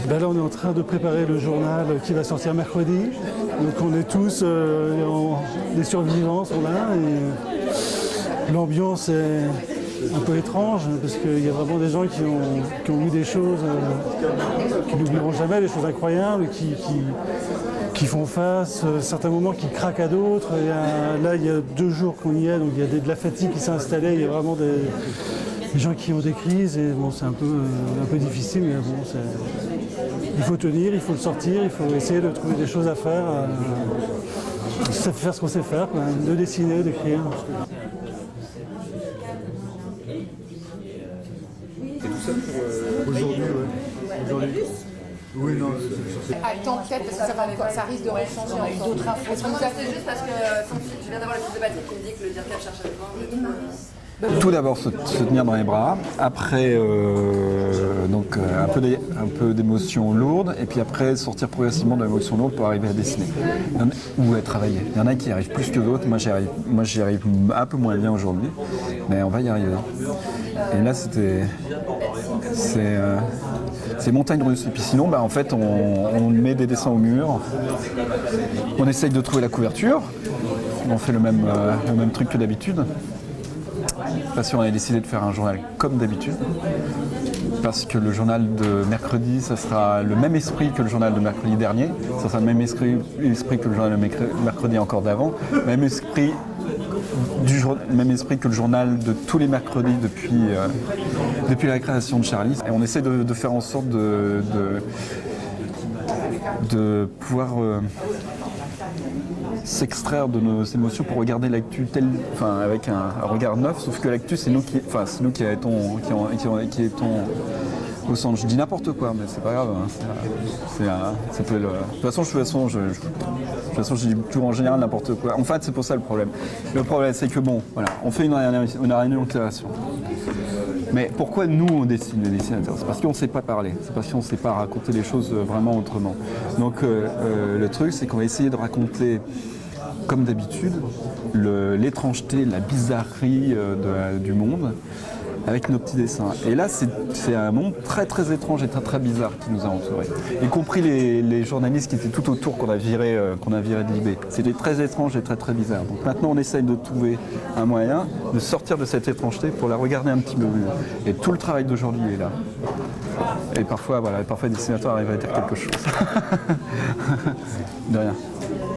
Ben là, on est en train de préparer le journal qui va sortir mercredi. Donc on est tous, les survivants sont là et l'ambiance est un peu étrange parce qu'il y a vraiment des gens qui ont vu des choses qu'ils n'oublieront jamais, des choses incroyables, qui font face, à certains moments qui craquent à d'autres. Là, il y a 2 jours qu'on y est, donc il y a de la fatigue qui s'est installée, il y a vraiment des gens qui ont des crises et bon, c'est un peu difficile, mais bon, il faut tenir, il faut le sortir, il faut essayer de trouver des choses à faire, faire ce qu'on sait faire, quoi, de dessiner, d'écrire. C'est tout ça pour aujourd'hui, ouais. Aujourd'hui. Oui, non, Attends, peut-être parce que ça risque de rechanger encore d'autres infos. C'est juste parce que je viens d'avoir la fiche de Patrick qui me dit que le DIRCAP cherche à le vendre. tout d'abord se tenir dans les bras, après donc un peu d'émotions lourdes, et puis après sortir progressivement de l'émotion lourde pour arriver à dessiner ou à travailler. Il y en a qui y arrivent plus que d'autres, moi j'y arrive un peu moins bien aujourd'hui, mais on va y arriver. Et là c'est montagne russe. Et puis sinon, en fait, on met des dessins au mur, on essaye de trouver la couverture, on fait le même truc que d'habitude. Parce qu'on a décidé de faire un journal comme d'habitude, parce que le journal de mercredi, ça sera le même esprit que le journal de mercredi dernier, ça sera le même esprit que le journal de mercredi encore d'avant, même esprit que le journal de tous les mercredis depuis la création de Charlie. Et on essaie de faire en sorte de pouvoir s'extraire de nos émotions pour regarder l'actu avec un regard neuf, sauf que l'actu c'est nous qui étons au centre. Je dis n'importe quoi, mais c'est pas grave. Ça peut de toute façon, je dis toujours en général n'importe quoi. En fait, c'est pour ça le problème. Le problème, c'est que on fait une réunion de création. Mais pourquoi nous on dessine les dessinateurs? C'est parce qu'on ne sait pas parler, c'est parce qu'on ne sait pas raconter les choses vraiment autrement. Donc le truc, c'est qu'on va essayer de raconter comme d'habitude l'étrangeté, la bizarrerie du monde avec nos petits dessins. Et là, c'est un monde très très étrange et très très bizarre qui nous a entourés. Y compris les journalistes qui étaient tout autour qu'on a viré de l'IB. C'était très étrange et très très bizarre. Donc maintenant, on essaye de trouver un moyen de sortir de cette étrangeté pour la regarder un petit peu mieux. Et tout le travail d'aujourd'hui est là. Et parfois, les dessinateurs arrivent à dire quelque chose. De rien.